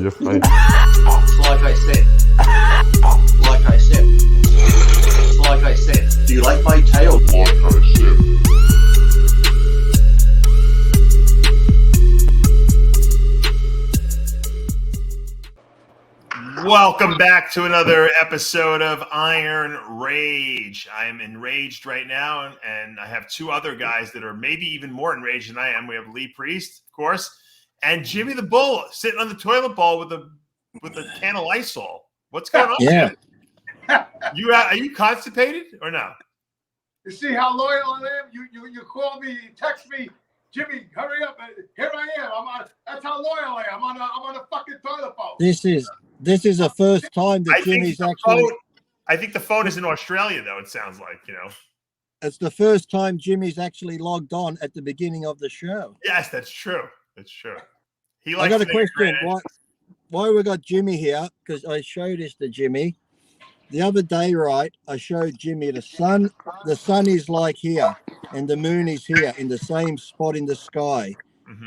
you're fine. Like I said. Like I said. Like I said. Do you like my tail? Like I said. Welcome back to another episode of Iron Rage. I am enraged right now, and I have two other guys that are maybe even more enraged than I am. We have Lee Priest, of course, and Jimmy the Bull sitting on the toilet bowl with a can of Lysol. What's going on? Yeah. Are you constipated or no? You see how loyal I am? You call me, you text me, Jimmy, hurry up! Here I am. That's how loyal I am. I'm on a fucking toilet bowl. This is the first time that Jimmy's actually. I think the phone is in Australia, though. It sounds like, It's the first time Jimmy's actually logged on at the beginning of the show. Yes, that's true. That's true. I got a question. Why we got Jimmy here? Because I showed this to Jimmy the other day, right? I showed Jimmy the sun. The sun is like here, and the moon is here in the same spot in the sky,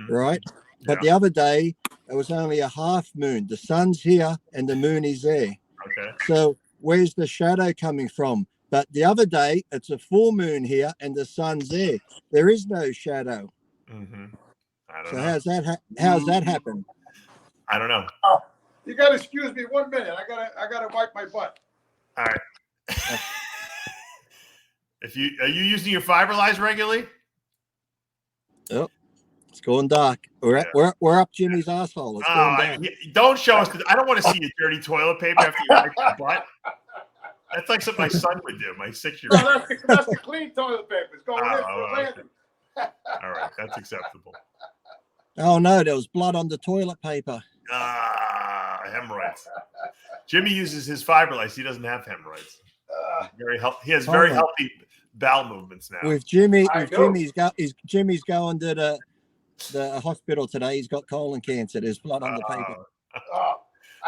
right? But the other day, it was only a half moon. The sun's here and the moon is there. Okay. So where's the shadow coming from? But the other day, it's a full moon here and the sun's there. There is no shadow. I don't So know. how's that happen? I don't know. Oh, you gotta excuse me 1 minute. I gotta wipe my butt. All right. Are you using your Fiberlize regularly? Oh, it's going dark. We're up Jimmy's asshole. It's going dark. Don't show us. I don't want to see your dirty toilet paper after you wipe your butt. That's like something my son would do. My 6-year-old. No, that's the clean toilet paper. It's going in for landing. All right, that's acceptable. Oh no, there was blood on the toilet paper. Hemorrhoids. Jimmy uses his Fiberlize. He doesn't have hemorrhoids. He has very healthy bowel movements now. With Jimmy's going to the hospital today. He's got colon cancer. There's blood on the paper.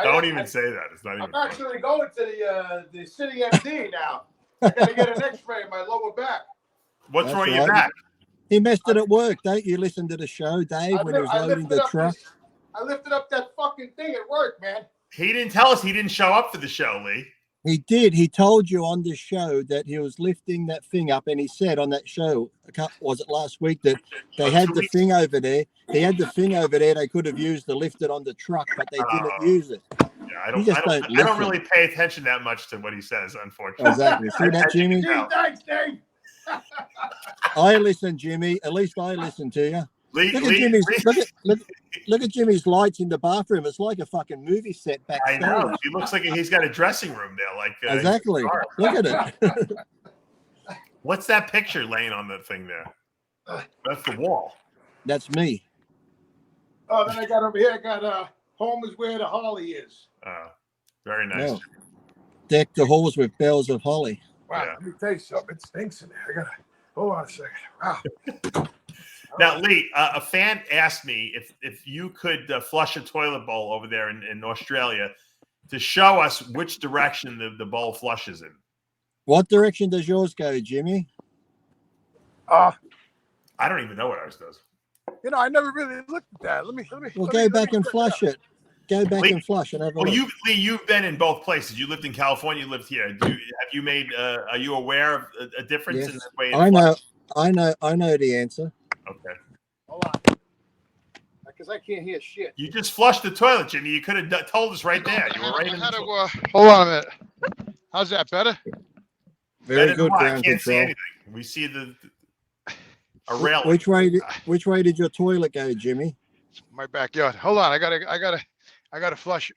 Don't even say that. It's not even. I'm actually going to the city MD now. I got to get an X-ray in my lower back. What's wrong with your back? He messed it at work. Don't you listen to the show, Dave, when he was loading the truck? I lifted up that fucking thing at work, man. He didn't tell us he didn't show up for the show, Lee. He did. He told you on the show that he was lifting that thing up, and he said on that show, was it last week, that they had the thing over there. They had the thing over there. They could have used to lift it on the truck, but they didn't use it. Yeah, I don't really pay attention that much to what he says, unfortunately. Exactly. See that, Jimmy? Thanks, Dave. I listen, Jimmy. At least I listen to you. Look at Jimmy's lights in the bathroom. It's like a fucking movie set backstage. I know. He looks like he's got a dressing room there. Like exactly. Look at it. What's that picture laying on the thing there? That's the wall. That's me. Oh, then I got over here. I got home is where the holly is. Very nice. Oh. Deck the halls with bells of holly. Wow, Let me tell you something. It stinks in there. Hold on a second. Wow. Now, Lee, a fan asked me if you could flush a toilet bowl over there in Australia to show us which direction the bowl flushes in. What direction does yours go, Jimmy? I don't even know what ours does. I never really looked at that. Let me. Well, go back and flush it. Go back and flush and have a look. Lee, you've been in both places. You lived in California. You lived here. Have you made? Are you aware of a difference in the way? I know the answer. Okay. Hold on. Because I can't hear shit. You just flushed the toilet, Jimmy. You could have told us right there. You were right in the toilet. Hold on a minute. How's that better? Very good. I can't see anything. We see a rail. Which way did your toilet go, Jimmy? My backyard. Hold on. I gotta flush.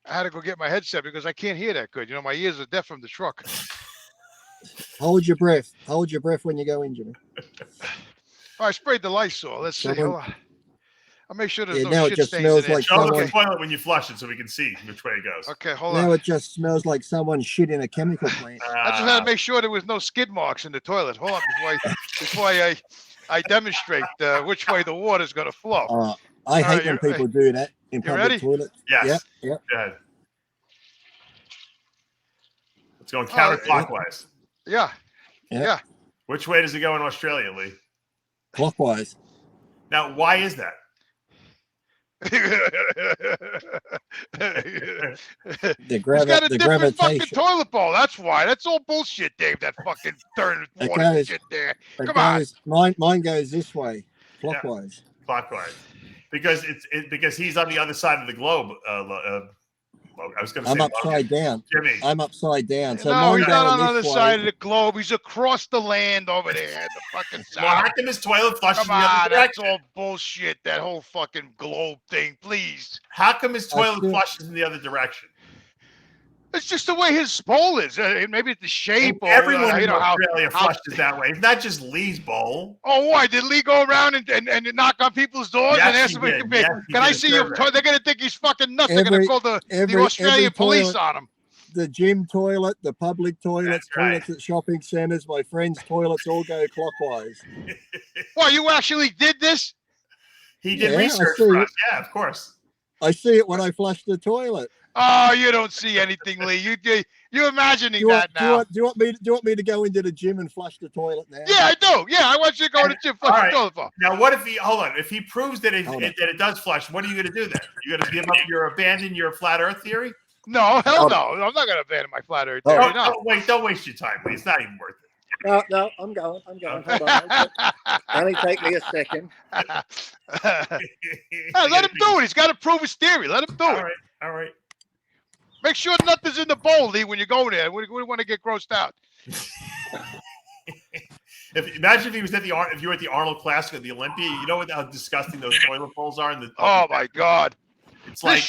I had to go get my headset because I can't hear that good. My ears are deaf from the truck. Hold your breath. Hold your breath when you go in, Jimmy. I sprayed the Lysol. Let's see. Hold on. I'll make sure there's no now shit it just stains smells in like Show the toilet when you flush it so we can see which way it goes. Okay, hold on. Now it just smells like someone shit in a chemical plant. I just had to make sure there was no skid marks in the toilet. Hold on before I demonstrate which way the water's going to flow. I hate when people do that in public toilets. Yes. Yeah. Go ahead. It's going counterclockwise. Yeah. Which way does it go in Australia, Lee? Clockwise. Now, why is that? He's got a different fucking toilet bowl. That's why. That's all bullshit, Dave. That fucking turn water and shit there. Come on. Mine goes this way, clockwise. Yeah, clockwise, because because he's on the other side of the globe. I was going to say I'm upside down. Jimmy. I'm upside down. So no, he's not on the other side of the globe. He's across the land over there. The fucking side. Well, how come his toilet flushes Come in the other on, direction? that's all bullshit. That whole fucking globe thing, please. How come his toilet flushes in the other direction? It's just the way his bowl is. Maybe it's the shape. Everyone in how Australia flushes that way. It's not just Lee's bowl. Oh, why? Did Lee go around and knock on people's doors and ask them, can I see your toilet? They're going to think he's fucking nuts. They're going to call the Australian police on him. The gym toilet, the public toilets, toilets at shopping centers, my friends' toilets all go clockwise. Well, you actually did this? He did research for us. Yeah, of course. I see it when I flush the toilet. Oh, you don't see anything, Lee. You imagining that now? Do you want me to go into the gym and flush the toilet now? Yeah, I do. Yeah, I want you to go to the gym, flush the toilet. Now, what if if he proves that it does flush? What are you going to do then? You're going to give up abandon your flat Earth theory? No, hell no. I'm not going to abandon my flat Earth theory. Don't waste your time, Lee. It's not even worth it. No, I'm going. Hold on. Only take me a second. Let him do it. He's got to prove his theory. Let him do it. All right. Make sure nothing's in the bowl, Lee, when you go there. We want to get grossed out. Imagine if he was if you were at the Arnold Classic at the Olympia. You know how disgusting those toilet bowls are. Oh my God! It's like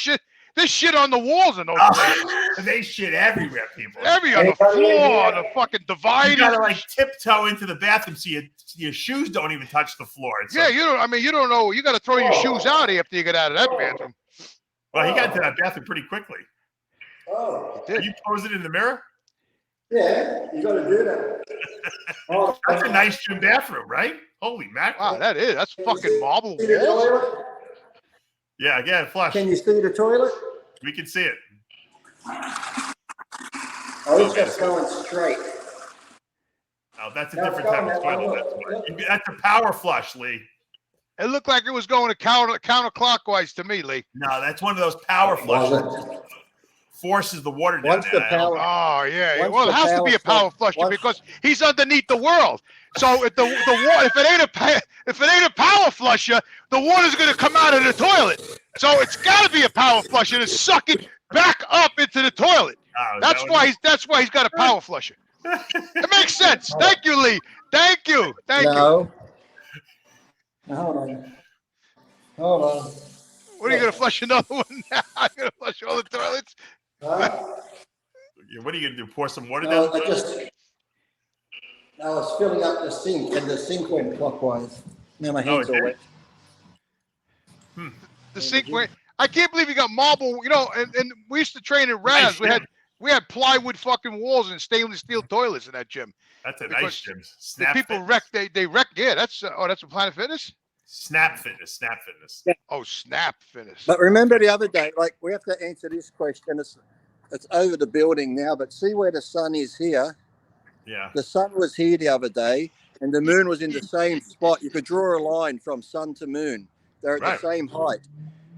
this shit on the walls in those places. They shit everywhere, people. On the floor, on the fucking divider. You gotta tiptoe into the bathroom so your shoes don't even touch the floor. You don't know. You got to throw your shoes out after you get out of that bathroom. Well, he got to that bathroom pretty quickly. Oh, are you posing in the mirror? Yeah, you got to do that. That's a nice gym bathroom, right? Holy mackerel! Wow, that's fucking marble walls. Yeah, again, flush. Can you see the toilet? We can see it. Oh, it's just going straight. Oh, that's a different type of toilet. That's a power flush, Lee. It looked like it was going counterclockwise to me, Lee. No, that's one of those power flushes. Forces the water down. Once the power. Oh yeah. Well, it has to be a power flusher because he's underneath the world. So if if it ain't a power flusher, the water's going to come out of the toilet. So it's got to be a power flusher to suck it back up into the toilet. Oh, that's why he's got a power flusher. It makes sense. Thank you, Lee. Thank you. Hold on. What are you going to flush another one now? I'm going to flush all the toilets. What are you going to do? Pour some water down? I was filling up the sink, and the sink went clockwise. Now my hands are wet. The sink went. I can't believe you got marble. And we used to train in Raz. We had plywood fucking walls and stainless steel toilets in that gym. That's a nice gym. The people wreck. They wreck. Yeah, that's a Planet Fitness. Snap Fitness. Yeah. Oh, Snap Fitness. But remember the other day, we have to answer this question. It's over the building now, but see where the sun is here? Yeah. The sun was here the other day, and the moon was in the same spot. You could draw a line from sun to moon. They're at the same height.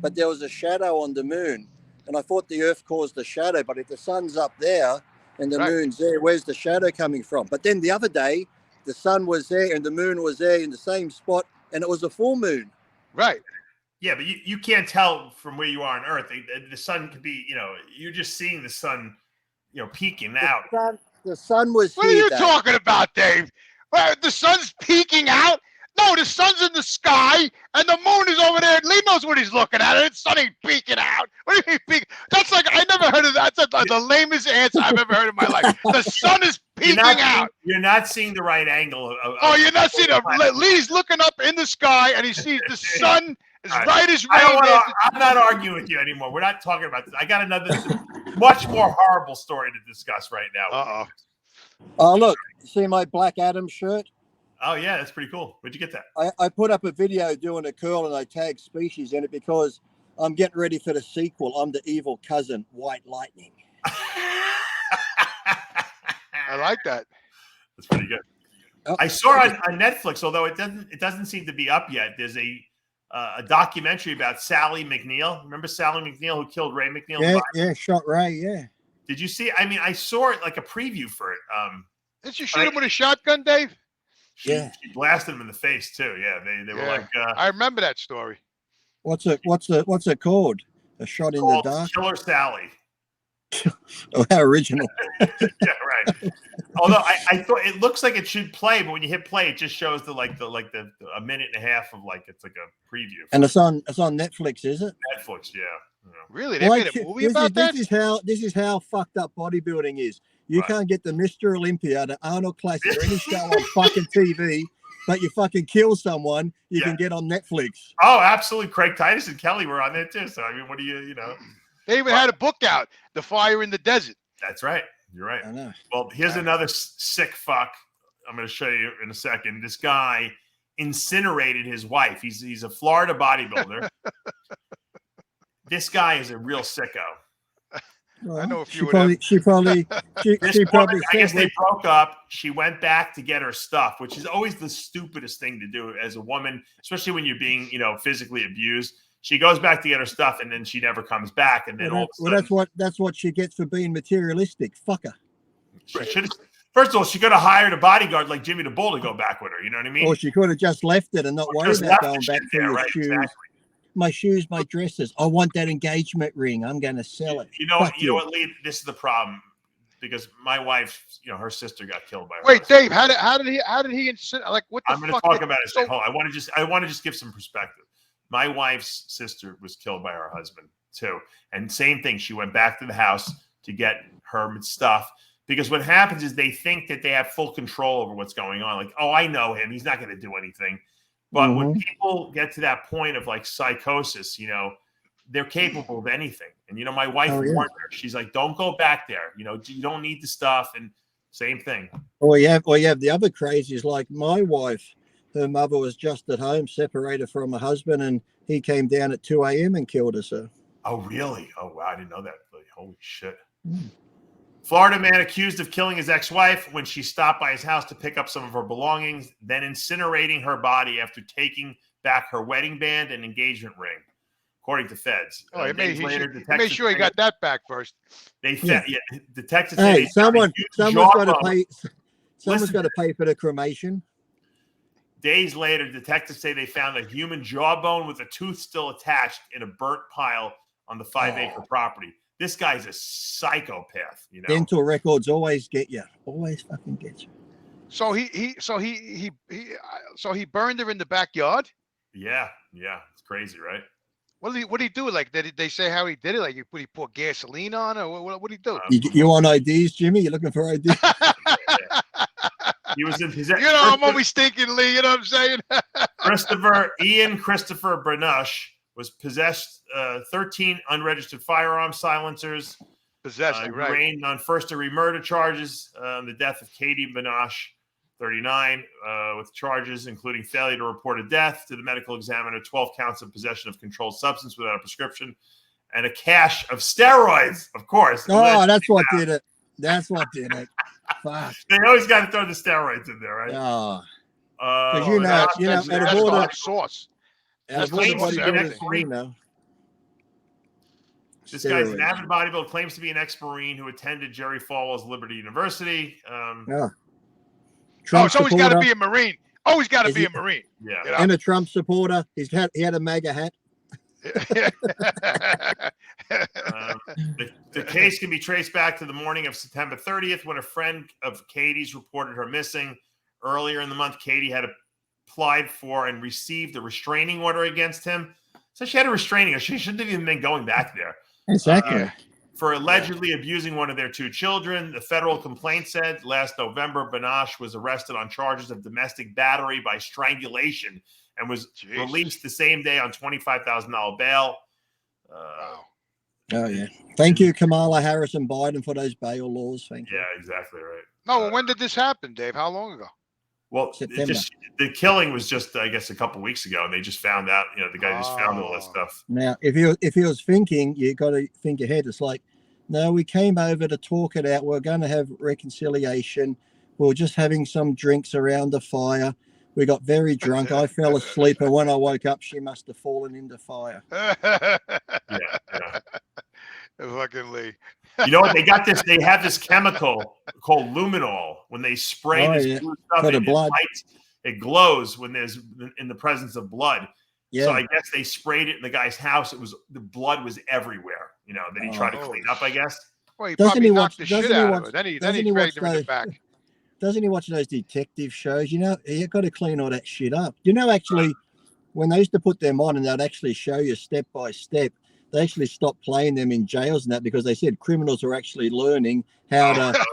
But there was a shadow on the moon, and I thought the Earth caused the shadow, but if the sun's up there and the moon's there, where's the shadow coming from? But then the other day, the sun was there and the moon was there in the same spot, and it was a full moon. Right. Yeah, but you can't tell from where you are on Earth. The sun could be, you're just seeing the sun, peeking out. The sun was here. What are you talking about, Dave? The sun's peeking out? No, the sun's in the sky, and the moon is over there. Lee knows what he's looking at. And the sun ain't peeking out. What do you mean peeking? That's like, I never heard of that. That's the lamest answer I've ever heard in my life. The sun is peeking out. You're not seeing the right angle. You're not seeing it. Lee's looking up in the sky, and he sees the sun as right as rain. I'm not arguing with you anymore. We're not talking about this. I got another much more horrible story to discuss right now. Oh, look. See my Black Adam shirt? Oh, yeah, that's pretty cool. Where'd you get that? I put up a video doing a curl, and I tagged Species in it because I'm getting ready for the sequel. I'm the evil cousin, White Lightning. I like that. That's pretty good. I saw on Netflix, although it doesn't seem to be up yet. There's a documentary about Sally McNeil. Remember Sally McNeil who killed Ray McNeil? Yeah, yeah, shot Ray. Yeah. Did you see? I mean, I saw it like a preview for it. Did she shoot him with a shotgun, Dave? She blasted him in the face too. Yeah, they were like. I remember that story. What's it called? A shot in the dark. Killer Sally. Oh, how original. Yeah, right. Although I thought it looks like it should play, but when you hit play, it just shows the a minute and a half of it's like a preview. And it's on Netflix, is it? Netflix, yeah. Really? They made a movie about that? This is how fucked up bodybuilding is. You can't get the Mr. Olympia, the Arnold Classic, or any show on fucking TV, but you fucking kill someone, you can get on Netflix. Oh, absolutely. Craig Titus and Kelly were on there too. So I mean, what do you know? They even had a book out, The Fire in the Desert. That's right. You're right. I know. Well, here's another sick fuck. I'm going to show you in a second. This guy incinerated his wife. He's a Florida bodybuilder. This guy is a real sicko. Well, I know a few of them. She probably I guess they broke up. She went back to get her stuff, which is always the stupidest thing to do as a woman, especially when you're being, physically abused. She goes back to get her stuff, and then she never comes back. And then that's what she gets for being materialistic. Fuck her. First of all, she could have hired a bodyguard like Jimmy the Bull to go back with her. You know what I mean? Or she could have just left it and not worried about going back for your shoes. Exactly. My shoes, my dresses. I want that engagement ring. I'm going to sell it. You know what, Lee? This is the problem because my wife, her sister got killed by her. Wait, Dave, how did he like what the I'm going to talk about it. Hold on. I want to just give some perspective. My wife's sister was killed by her husband too. And same thing. She went back to the house to get her stuff because what happens is they think that they have full control over what's going on. Like, oh, I know him. He's not going to do anything. But when people get to that point of psychosis, they're capable of anything. And, my wife warned her. She's like, don't go back there. You don't need the stuff. And same thing. Or you have the other crazies like my wife. Her mother was just at home, separated from her husband, and he came down at 2 a.m. and killed her. So. Oh, really? Oh, wow. I didn't know that. Holy shit. Florida man accused of killing his ex-wife when she stopped by his house to pick up some of her belongings, then incinerating her body after taking back her wedding band and engagement ring, according to feds. Oh, he made sure he got that back first. Detectives say someone's got to pay. Someone's got to pay for the cremation. Days later, detectives say they found a human jawbone with a tooth still attached in a burnt pile on the 5-acre property. This guy's a psychopath, Dental records always get you. Always fucking get you. So he burned her in the backyard? Yeah. It's crazy, right? What did he do? Like, did they say how he did it? Like, he poured gasoline on, or what did he do? You want IDs, Jimmy? You looking for IDs? He was in possession. I'm always thinking, Lee. You know what I'm saying? Christopher Bernush was possessed 13 unregistered firearm silencers. Possessed, right. Arraigned on first-degree murder charges on the death of Katie Bernush, 39, with charges including failure to report a death to the medical examiner, 12 counts of possession of controlled substance without a prescription, and a cache of steroids, of course. Oh, that's what did it. That's what did it. Fuck. They always got to throw the steroids in there, right? Oh. Because that's the hot sauce. This guy's an avid bodybuilder, claims to be an ex-Marine who attended Jerry Falwell's Liberty University. So he's got to be a Marine. Always got to be a Marine. Yeah. And a Trump supporter. He had a MAGA hat. The case can be traced back to the morning of September 30th when a friend of Katie's reported her missing. Earlier in the month, Katie had applied for and received a restraining order against him. So she had a restraining order. She shouldn't have even been going back there. Exactly. For allegedly abusing one of their 2 children. The federal complaint said last November, Bernush was arrested on charges of domestic battery by strangulation and was released the same day on $25,000 bail. Wow. Oh, yeah. Thank you, Kamala Harris and Biden, for those bail laws. Thank you. Yeah, exactly right. No, when did this happen, Dave? How long ago? Well, the killing was just, I guess, a couple weeks ago, and they just found out, the guy just found all this stuff. Now, if he was thinking, you got to think ahead. It's like, no, we came over to talk it out. We're going to have reconciliation. We're just having some drinks around the fire. We got very drunk. I fell asleep, and when I woke up, she must have fallen into fire. Yeah. Fucking Lee. You know what? They have this chemical called luminol. When they spray this blue stuff for the in, blood. It glows when there's in the presence of blood. Yeah. So I guess they sprayed it in the guy's house. The blood was everywhere. You know, that he tried to clean up, I guess. Well, he probably knocked the shit out of it. Then he dragged him in the back. Doesn't he watch those detective shows? You know, you got to clean all that shit up. You know, actually, when they used to put them on and they'd actually show you step by step, they actually stopped playing them in jails and that because they said criminals are actually learning how to.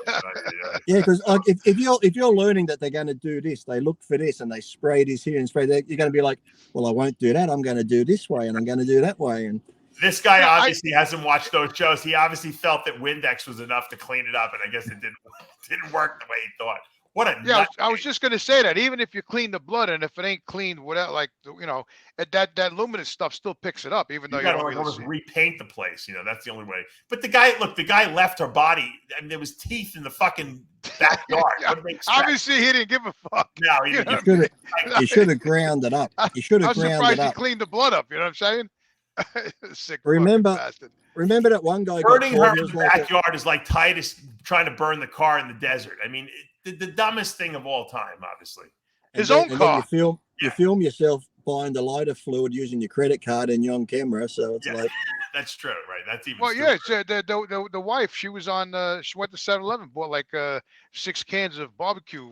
Yeah, because if you're learning that they're going to do this, they look for this and they spray this here and spray that, you're going to be like, well, I won't do that. I'm going to do this way and I'm going to do that way. And this guy obviously hasn't watched those shows. He obviously felt that Windex was enough to clean it up, and I guess it didn't work the way he thought. What a I was just gonna say that even if you clean the blood and if it ain't cleaned, without that luminous stuff still picks it up, even though you don't really almost repaint the place. You know, that's the only way. But the guy left her body. I mean, there was teeth in the fucking backyard. Obviously, he didn't give a fuck. No, he should have ground it up. He should have ground it up. I'm surprised he cleaned the blood up. You know what I'm saying? Sick remember that one guy burning her in the backyard is like Titus trying to burn the car in the desert. I mean, the dumbest thing of all time, obviously. His own car. You film yourself buying the lighter fluid using your credit card and you're on camera, so it's like that's true, right? That's even the wife. She was on. She went to 7-Eleven, bought like 6 cans of barbecue.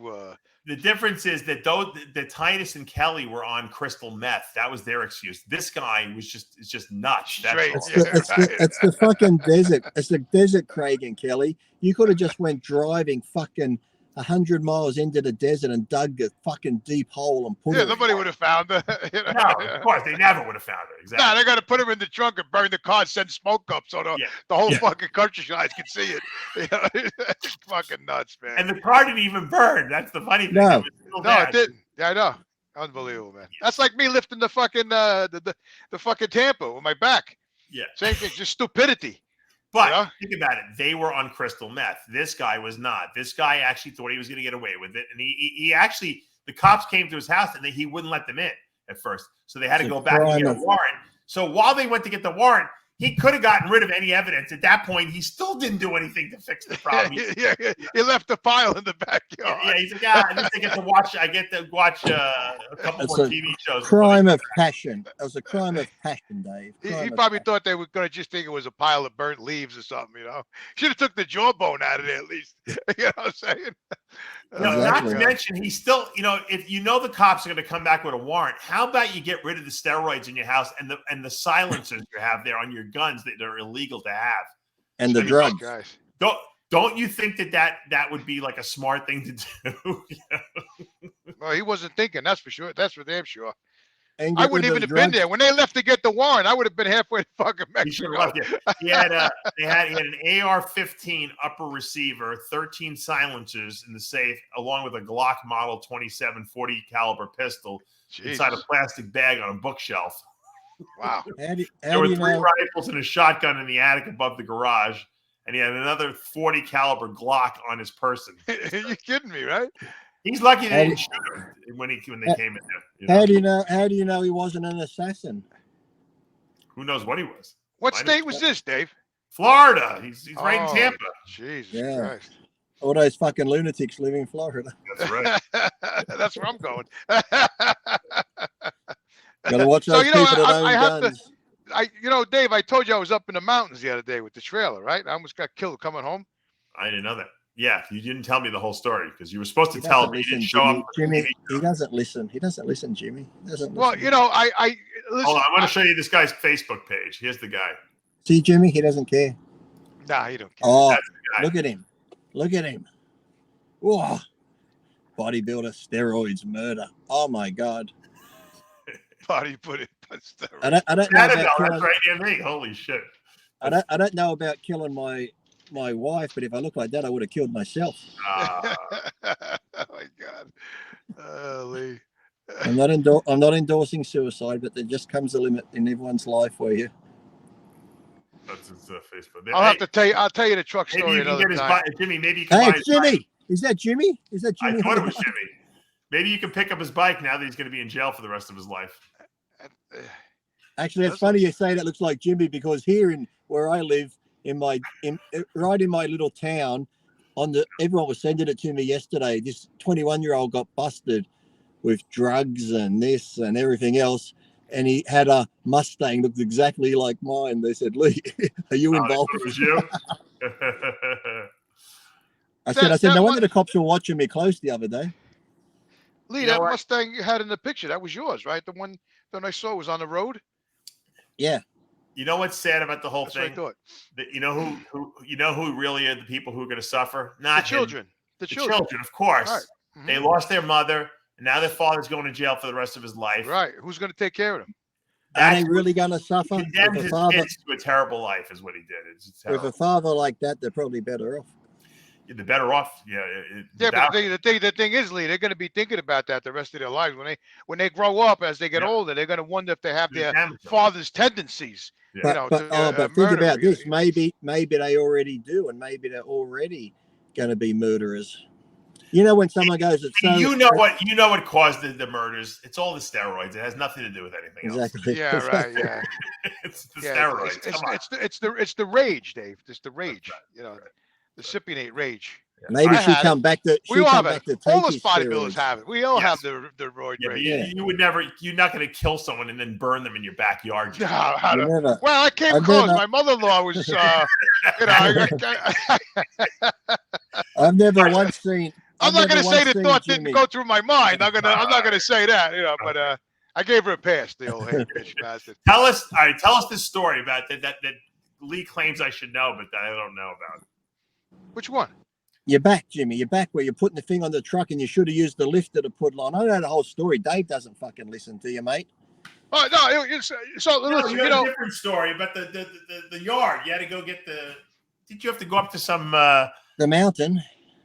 The difference is that the Titus and Kelly were on crystal meth. That was their excuse. This guy was just nuts. It's the fucking desert. It's the desert, Craig and Kelly. You could have just went driving fucking 100 miles into the desert and dug a fucking deep hole and put her. Nobody would have found her. No, of course they never would have found her. Exactly. No, they got to put him in the trunk and burn the car, and send smoke up so the whole fucking countryside can see it. It's fucking nuts, man. And the car didn't even burn. That's the funny thing. No, it didn't. Yeah, I know. Unbelievable, man. That's like me lifting the fucking the fucking Tampa with my back. Yeah. Same thing, just stupidity. But think about it. They were on crystal meth. This guy was not. This guy actually thought he was going to get away with it. And he actually, the cops came to his house and he wouldn't let them in at first. So they had to go back and get a warrant. So while they went to get the warrant, he could have gotten rid of any evidence. At that point, he still didn't do anything to fix the problem. He left the file in the backyard. Yeah, he's like, at least I get to watch a couple more TV shows. Crime of passion. It was a crime of passion, Dave. He probably thought they were going to just think it was a pile of burnt leaves or something, you know. Should have took the jawbone out of there at least. You know what I'm saying? Not to mention, he's still, if you know the cops are going to come back with a warrant, how about you get rid of the steroids in your house and the silencers you have there on your guns that are illegal to have, and the drugs, guys. Don't you think that would be like a smart thing to do? Well, he wasn't thinking. That's for sure. That's for damn sure. I wouldn't even have been there when they left to get the warrant. I would have been halfway to fucking Mexico. He had an AR-15 upper receiver, 13 silencers in the safe, along with a Glock Model 27 40 caliber pistol inside a plastic bag on a bookshelf. Wow. There were 3 rifles and a shotgun in the attic above the garage, and he had another 40 caliber Glock on his person. You're kidding me, right? He's lucky they didn't shoot him when they came in there. How do you know he wasn't an assassin? Who knows what he was? What state was this, Dave? Florida. He's right in Tampa. Jesus Christ. All those fucking lunatics live in Florida. That's right. That's where I'm going. Gotta watch those people that own guns. Dave, I told you I was up in the mountains the other day with the trailer, right? I almost got killed coming home. I didn't know that. Yeah, you didn't tell me the whole story because you were supposed to tell me. You didn't show up. Jimmy, he doesn't listen. He doesn't listen, Jimmy. Well, listen. I listen. Hold on, I'm going to show you this guy's Facebook page. Here's the guy. See, Jimmy, he doesn't care. Nah, he don't care. Oh, look at him. Look at him. Whoa. Bodybuilder, steroids, murder. Oh, my God. Bodybuilder, steroids. I don't know about killing, that's right near me. Holy shit. I don't know about killing my wife, but if I look like that, I would have killed myself. Oh my God, Lee. I'm not endorsing suicide, but there just comes a limit in everyone's life where you. That's his Facebook. I'll tell you the truck story another time. Jimmy, maybe you can Jimmy. Is that Jimmy? I thought it was Jimmy. Maybe you can pick up his bike now that he's going to be in jail for the rest of his life. Actually, it's funny you say that looks like Jimmy, because here in where I live, right in my little town, everyone was sending it to me yesterday. This 21-year-old got busted with drugs and this and everything else, and he had a Mustang looked exactly like mine. They said, "Lee, are you involved?" It was you. I said, no wonder the cops were watching me close the other day. Lee, that Mustang you had in the picture, that was yours, right? The one that I saw was on the road. Yeah. You know what's sad about the whole That's thing? what I thought. You know who really are the people who are going to suffer? Not the children. The children, of course. Right. Mm-hmm. They lost their mother, and now their father's going to jail for the rest of his life. Right. Who's going to take care of them? Are they really going to suffer? He condemned his kids to a terrible life, is what he did. It's with a father like that, they're probably better off. They're better off. Yeah. But the thing is, Lee, they're going to be thinking about that the rest of their lives. When they grow up, as they get older, they're going to wonder if they have their father's tendencies. Yeah. But think about this. Maybe they already do, and maybe they're already going to be murderers. You know, when someone goes, you know what caused the murders? It's all the steroids. It has nothing to do with anything else. Exactly. Yeah, right. Yeah. It's the steroids. It's the rage, Dave. It's the rage. You know, the cypionate rage. Maybe she come back to. We all have it. All those bodybuilders have it. We all have the roid rage. You would never. You're not going to kill someone and then burn them in your backyard. Well, I came close. My mother-in-law was. I've never once seen. I'm not going to say the thought didn't go through my mind. I'm not going to say that, but I gave her a pass. The old bitch bastard. Tell us this story about that Lee claims I should know, but that I don't know about. Which one? You're back, Jimmy. You're back where you're putting the thing on the truck, and you should have used the lifter to put it on. I know the whole story. Dave doesn't fucking listen to you, mate. Oh no! Listen, you know, a different story, but the yard. You had to go get the. Did you have to go up to some the mountain?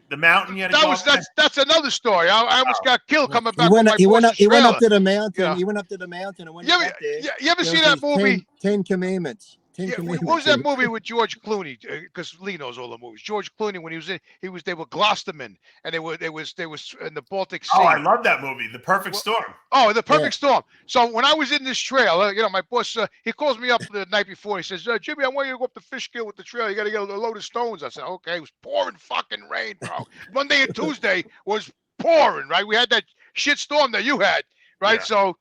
The mountain. You had to that's another story. I almost got killed coming back. He went up to the mountain. Yeah. He went up to the mountain and went back there. You ever see that movie? Ten Commandments. What was that movie with George Clooney? Because Lee knows all the movies. George Clooney, when they were Gloucestermen, and they was in the Baltic Sea. Oh, I love that movie, The Perfect Storm. Oh, The Perfect Storm. So when I was in this trail, my boss, he calls me up the night before. He says, Jimmy, I want you to go up the Fishkill with the trail. You got to get a load of stones. I said, okay. It was pouring fucking rain, bro. Monday and Tuesday was pouring, right? We had that shit storm that you had, right? Yeah. So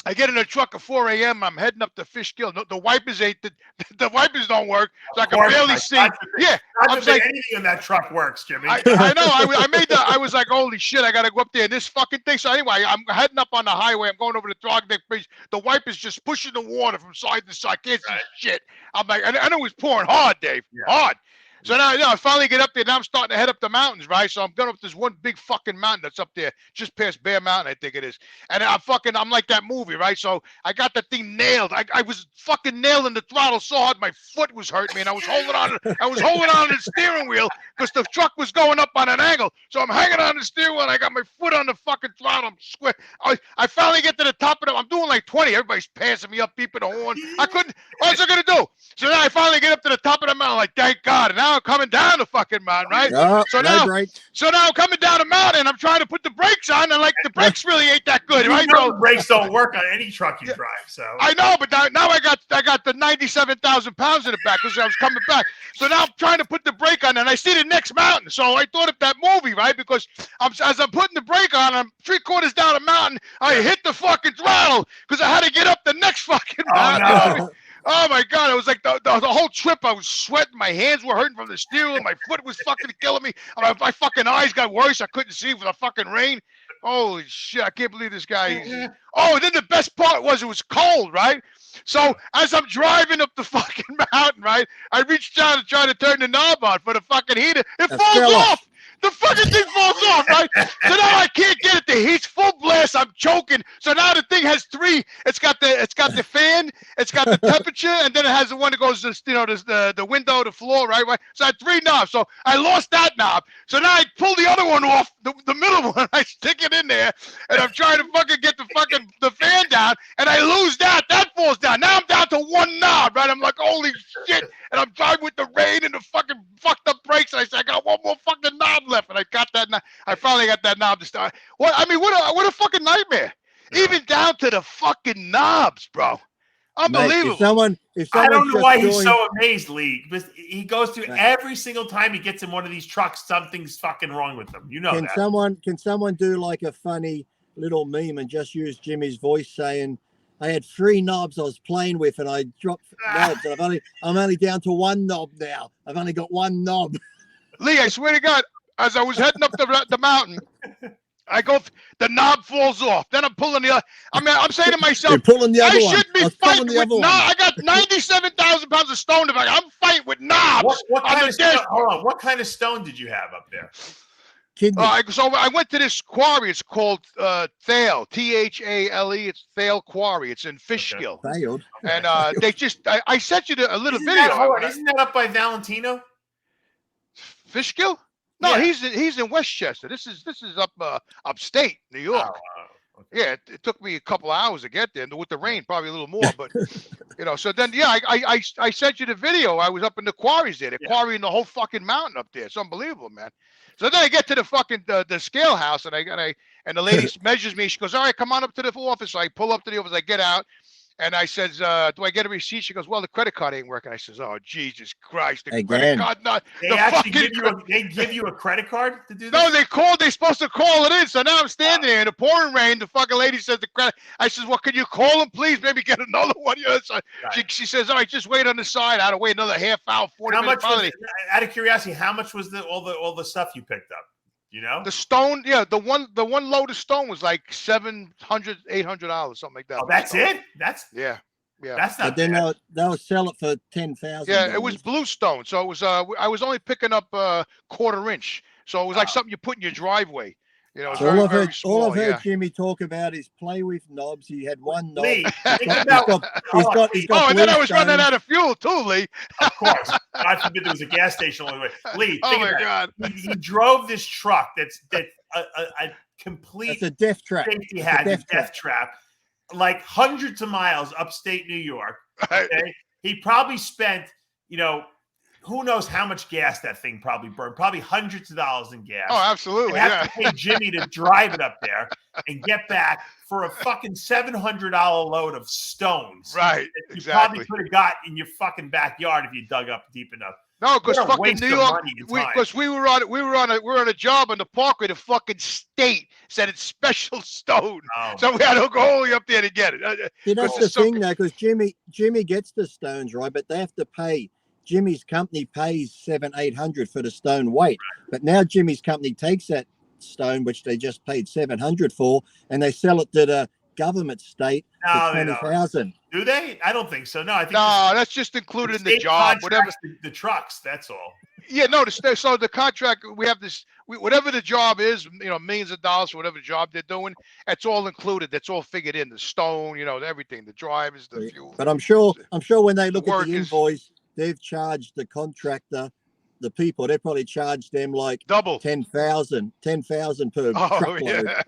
I get in a truck at 4 a.m. I'm heading up to Fishkill. The wipers the wipers don't work, so I can barely see. Yeah, I'm like, anything in that truck works, Jimmy. I know. I made that. I was like, holy shit, I got to go up there. This fucking thing. So anyway, I'm heading up on the highway. I'm going over the Trogneck Bridge. The wipers just pushing the water from side to side. I can't see shit. I'm like, I know it was pouring hard, Dave. Yeah. Hard. So now, I finally get up there. Now I'm starting to head up the mountains, right? So I'm going up this one big fucking mountain that's up there, just past Bear Mountain, I think it is. And I'm like that movie, right? So I got that thing nailed. I was fucking nailing the throttle so hard my foot was hurting me, and I was holding on to the steering wheel because the truck was going up on an angle. So I'm hanging on the steering wheel, and I got my foot on the fucking throttle. I'm square. I finally get to the top of it. I'm doing like 20. Everybody's passing me up, beeping the horn. What was I gonna do? So now I finally get up to the top of the mountain, like, thank God. And now I'm coming down the fucking mountain, right? So now I'm coming down the mountain, and I'm trying to put the brakes on, and like the brakes really ain't that good, right? The brakes don't work on any truck you drive. So I know, but now I got the 97,000 pounds in the back because I was coming back. So now I'm trying to put the brake on, and I see the next mountain. So I thought of that movie, right? Because as I'm putting the brake on, I'm 3/4 down the mountain. I hit the fucking throttle because I had to get up the next fucking mountain. No. Oh my God! It was like the whole trip. I was sweating. My hands were hurting from the steering wheel. My foot was fucking killing me. My fucking eyes got worse. I couldn't see for the fucking rain. Holy shit! I can't believe this guy. Oh, and then the best part was it was cold, right? So as I'm driving up the fucking mountain, right, I reached down to try to turn the knob on for the fucking heater. It falls off. The fucking thing falls off, right? So now I can't get it. The heat's full blast. I'm choking. So now the thing has three. It's got the fan. It's got the temperature, and then it has the one that goes, the window, the floor, right? So I had 3 knobs. So I lost that knob. So now I pull the other one off, the middle one. I stick it in there, and I'm trying to fucking get the fan down, and I lose that. That falls down. Now I'm down to 1 knob, right? I'm like, holy shit. And I'm driving with the rain and the fucking fucked up brakes. And I said, I got 1 more fucking knob left. And I got that. I finally finally got that knob to start. What I mean, what a fucking nightmare. Yeah. Even down to the fucking knobs, bro. Unbelievable. Mate, if someone I don't know why joined... he's so amazed, Lee. He goes through every single time he gets in one of these trucks, something's fucking wrong with them. You know can that. Can someone do like a funny little meme and just use Jimmy's voice saying, I had 3 knobs I was playing with and I dropped knobs and I'm only down to 1 knob now. I've only got 1 knob. Lee, I swear to God, as I was heading up the mountain, I go, the knob falls off. Then I'm pulling the other. I mean, I'm saying to myself, I shouldn't be fighting with knobs. I got 97,000 pounds of stone. I'm fighting with knobs. What kind of stone? Hold on. What kind of stone did you have up there? So I went to this quarry. It's called Thale, Thale. It's Thale Quarry. It's in Fishkill. Failed. And they just, I sent you a little video. Isn't that up by Valentino? Fishkill? No, yeah. he's in Westchester. This is up upstate New York. Oh, okay. Yeah, it took me a couple of hours to get there, and with the rain, probably a little more. But so then I sent you the video. I was up in the quarries there. They're quarrying the whole fucking mountain up there. It's unbelievable, man. So then I get to the fucking the scale house, and the lady measures me. She goes, "All right, come on up to the office." So I pull up to the office. I get out. And I says, do I get a receipt? She goes, well, the credit card ain't working. I says, oh, Jesus Christ. The credit card not. They give you a credit card to do this? No, they're supposed to call it in. So now I'm standing there in the pouring rain. The fucking lady says the credit. I says, well, can you call them, please? Maybe get another one. So she says, all right, just wait on the side. I had to wait another half hour, 40 minutes. Out of curiosity, how much was all the stuff you picked up? You know, the stone, the one load of stone was like $700, $800, something like that. Oh, that's it. That's yeah. That's not. But then they'll sell it for $10,000. Yeah, it was blue stone, so it was. I was only picking up 1/4 inch, so it was like something you put in your driveway. So all I've heard Jimmy talk about is play with knobs. He had 1 knob. Lee, and then I was running out of fuel too, Lee. Of course. God forbid there was a gas station along the way. Lee, oh my God. He drove this truck that's a complete it's a death trap. Safety hazard, death trap, like hundreds of miles upstate New York. Okay? He probably spent, who knows how much gas that thing probably burned? Probably hundreds of dollars in gas. Oh, absolutely. And have to pay Jimmy to drive it up there and get back for a fucking $700 load of stones. Right. You probably could have got in your fucking backyard if you dug up deep enough. No, because fucking New York. Because we were on a job in the parkway. The fucking state said it's special stone, so we had to go all the way up there to get it. That's the thing, though, because Jimmy gets the stones, right? But they have to pay. Jimmy's company pays $700-800 for the stone weight, but now Jimmy's company takes that stone, which they just paid $700 for, and they sell it to the government state for $20,000. Do they? I don't think so. No, I think that's just included in the job. Whatever the trucks, that's all. Yeah, no. So the contract, we have this. Whatever the job is, millions of dollars for whatever job they're doing, that's all included. That's all figured in. The stone, everything, the drivers, the fuel. But I'm sure when they look at the invoice, they've charged the contractor, the people. They probably charged them like double $10,000 per truckload. Yeah.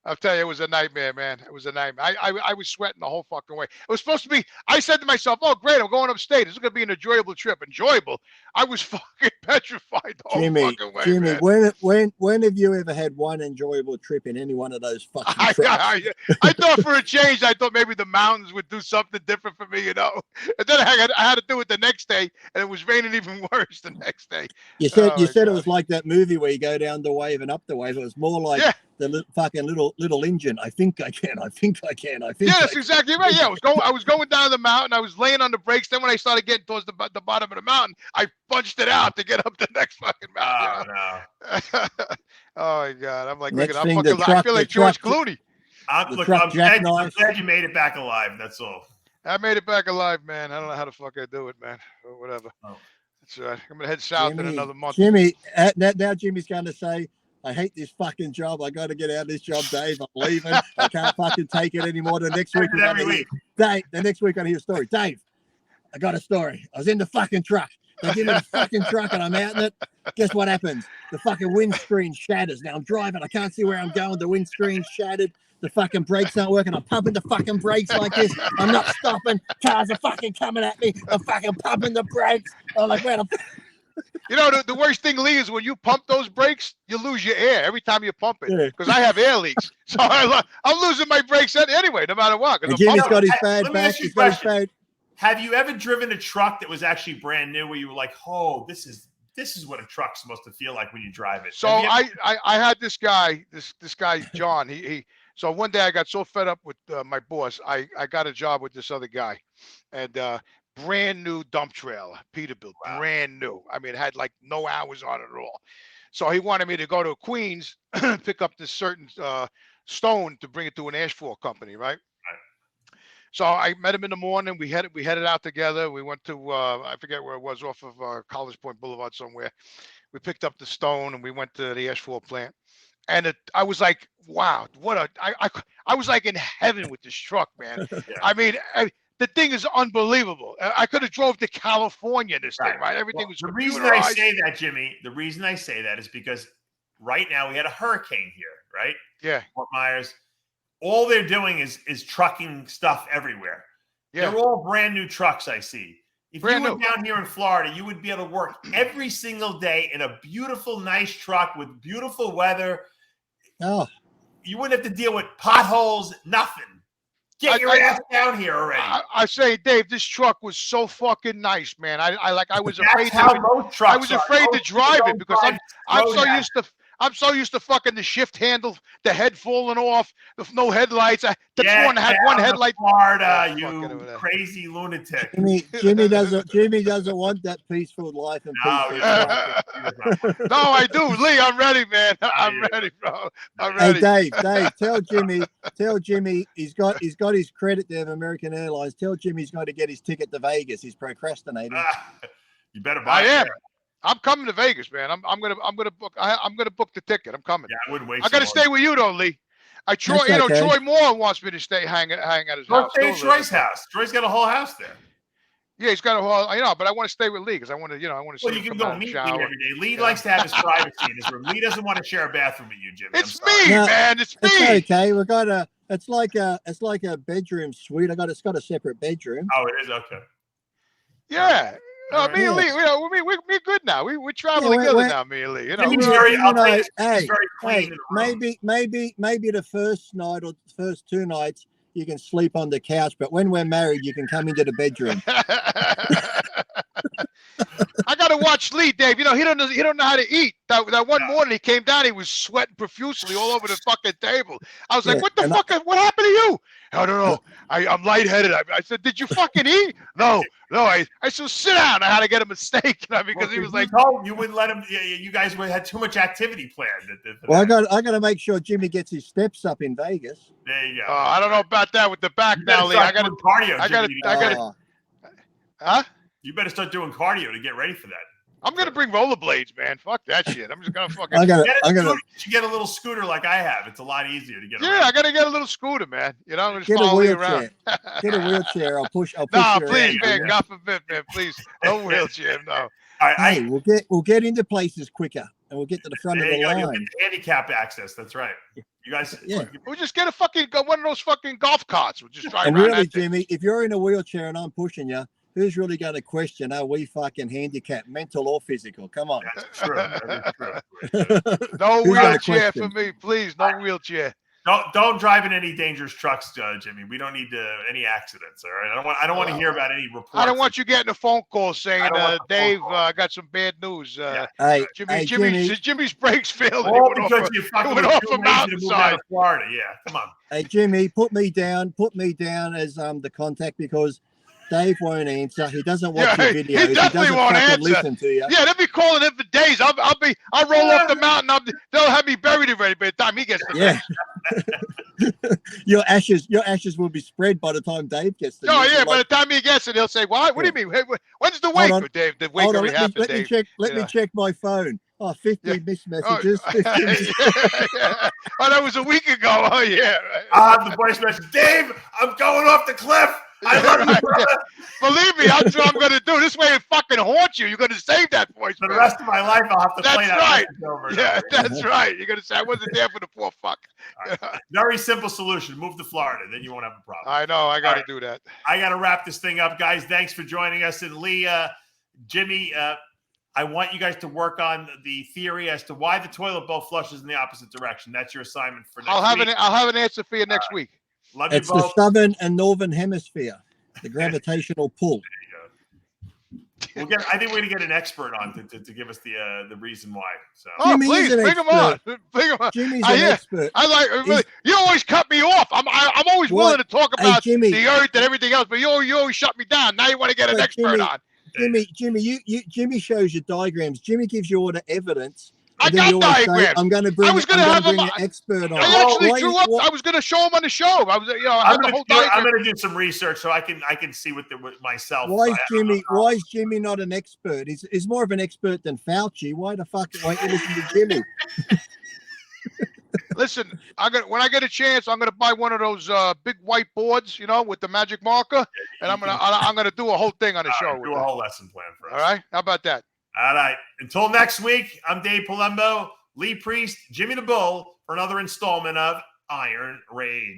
I'll tell you, it was a nightmare, man. It was a nightmare. I was sweating the whole fucking way. It was supposed to be, I said to myself, oh, great, I'm going upstate. This is going to be an enjoyable trip. Enjoyable. I was fucking petrified the whole fucking way, Jimmy, man. when have you ever had one enjoyable trip in any one of those fucking trips? I thought for a change, I thought maybe the mountains would do something different for me, And then I had to do it the next day, and it was raining even worse the next day. You said it was like that movie where you go down the wave and up the wave. It was more like the fucking little engine. I think I can. Yeah, that's exactly right. Yeah, I was going down the mountain. I was laying on the brakes. Then when I started getting towards the bottom of the mountain, I punched it out to get up the next fucking mountain. Oh, no. Oh my God. I'm like, I feel like George Clooney. I'm glad you made it back alive. That's all. I made it back alive, man. I don't know how the fuck I do it, man. Or whatever. Oh. That's right. I'm gonna head south in another month. Jimmy, now Jimmy's going to say, I hate this fucking job. I got to get out of this job, Dave. I'm leaving. I can't fucking take it anymore. The next week, the next week, I'm going to hear a story. Dave, I got a story. I was in the fucking truck. They give me the fucking truck and I'm out in it. Guess what happens? The fucking windscreen shatters. Now I'm driving. I can't see where I'm going. The windscreen shattered. The fucking brakes aren't working. I'm pumping the fucking brakes like this. I'm not stopping. Cars are fucking coming at me. I'm fucking pumping the brakes. I'm like, man, You know, the worst thing, Lee, is when you pump those brakes, you lose your air every time you pump it. Because I have air leaks. So I'm losing my brakes anyway, no matter what. And Jimmy's got his bad back. He's got his bad. Have you ever driven a truck that was actually brand new where you were like, oh, this is what a truck's supposed to feel like when you drive it? So I had this guy, this guy, John. So one day I got so fed up with my boss, I got a job with this other guy. And brand new dump trailer, Peterbilt, brand new. I mean, it had like no hours on it at all. So he wanted me to go to Queens, pick up this certain stone to bring it to an asphalt company, right? So I met him in the morning. We headed out together. We went to I forget where it was, off of College Point Boulevard somewhere. We picked up the stone and we went to the asphalt plant. And I was like, wow, I was like in heaven with this truck, man. Yeah. I mean, the thing is unbelievable. I could have drove to California in this thing, right? Everything was the reason I say that, Jimmy, the reason I say that is because right now we had a hurricane here, right? Yeah. Fort Myers. All they're doing is trucking stuff everywhere. Yeah. They're all brand new trucks, I see. If brand you were new. down here in Florida, you would be able to work every single day in a beautiful, nice truck with beautiful weather. Oh. You wouldn't have to deal with potholes, nothing. Get your ass down here already. I say, Dave, this truck was so fucking nice, man. I was afraid to drive it because I'm so used to fucking the shift handle, the head falling off, with no headlights. One headlight. Florida, you crazy lunatic. Jimmy doesn't want that peaceful life and peaceful life. No, I do, Lee. I'm ready, man. I'm ready, bro. I'm ready. Hey, Dave, tell Jimmy he's got his credit there of American Airlines. Tell Jimmy he's got to get his ticket to Vegas. He's procrastinating. You better buy it. I am. I'm coming to Vegas, man. I'm gonna book the ticket. I'm coming. Yeah, I wouldn't waste. I gotta stay with you though, Lee. Troy Moore wants me to hang at his house. Stay at Troy's house. Troy's got a whole house there. Yeah, he's got a whole. But I want to stay with Lee because I want to. Well, you can go meet Lee every day. Lee likes to have his privacy in his room. Lee doesn't want to share a bathroom with you, Jimmy. It's me, man. It's me. It's okay. We got a. It's like a bedroom suite. It's got a separate bedroom. Oh, it is okay. Yeah. No, me and Lee, we're good now. We're traveling together now, me and Lee. Maybe the first night or the first two nights you can sleep on the couch, but when we're married, you can come into the bedroom. I gotta watch Lee, Dave. He don't know how to eat. That one morning he came down, he was sweating profusely all over the fucking table. I was like, what the fuck? What happened to you? I don't know. I'm lightheaded. I said, did you fucking eat? No. I said, sit down. I had to get him a steak because he was like, you wouldn't let him. You guys had too much activity planned. Well, I got to make sure Jimmy gets his steps up in Vegas. There you go. I don't know about that with the back now, Lee. I got cardio. Huh? You better start doing cardio to get ready for that. I'm gonna bring rollerblades, man. Fuck that shit. I'm just gonna fucking. You should get a little scooter like I have. It's a lot easier to get. Yeah, I gotta get a little scooter, man. I'm gonna just follow you around. Get a wheelchair. I'll push. No, please, man. God forbid, man. Please, no wheelchair. No. Hey, we'll get into places quicker, and we'll get to the front of the line. You'll get the handicap access. That's right. You guys. Yeah. We'll just get one of those fucking golf carts. We'll just drive around. And really, Jimmy, if you're in a wheelchair and I'm pushing you, who's really going to question, are we fucking handicapped, mental or physical? Come on. That's true. That is true. No wheelchair for me, please. No wheelchair. Don't drive in any dangerous trucks, Jimmy. We don't need any accidents. All right. I don't want to hear about any reports. I don't want you getting a phone call saying, Dave, I got some bad news. Jimmy's brakes failed. All because you fucking went off a mountainside to Florida. Yeah, come on. Hey, Jimmy, put me down as the contact because Dave won't answer. He doesn't watch your videos. He definitely won't answer. Listen to you. Yeah, they'll be calling him for days. I'll roll off the mountain. They'll have me buried already by the time he gets to yeah. Your ashes will be spread by the time Dave gets there. Oh yeah, by the time he gets it, he'll say, "What? What do you mean? When's the wake, Dave? The wake already happened, Dave." Let me check my phone. 50 missed messages. Oh, that was a week ago. Oh yeah. I'll have the voice message. Dave, I'm going off the cliff. I love you, brother. Believe me, that's what I'm going to do. This way it fucking haunts you. You're going to save that voice. For the rest of my life, I'll have to play that. Right. Yeah, that's right. You're going to say, I wasn't there for the poor fuck. Right. Very simple solution. Move to Florida. Then you won't have a problem. I know. I got to do that. I got to wrap this thing up, guys. Thanks for joining us. And Lee, Jimmy, I want you guys to work on the theory as to why the toilet bowl flushes in the opposite direction. That's your assignment for next week. I'll have an answer for you next week. Love you It's both. the southern and northern hemisphere, the gravitational pull. I think we're gonna get an expert on to give us the reason why. So Oh, please bring him on. Bring him on. Jimmy's an expert. I like really. You always cut me off. I'm always willing to talk about the earth and everything else, but you always shut me down. Now you want to get an expert on. Jimmy shows you diagrams. Jimmy gives you all the evidence. I got diagrams. I'm going to bring an expert on. I actually drew up. I was going to show him on the show. I was, I had the whole diagram. I'm going to do some research so I can see with myself. Why is Jimmy not an expert? He's more of an expert than Fauci. Why the fuck won't you listen to Jimmy? Listen, when I get a chance, I'm gonna buy one of those big white boards, with the magic marker, and I'm gonna do a whole thing on the show. Do a whole lesson plan for us. All right, how about that? All right. Until next week, I'm Dave Palumbo, Lee Priest, Jimmy the Bull for another installment of Iron Rage.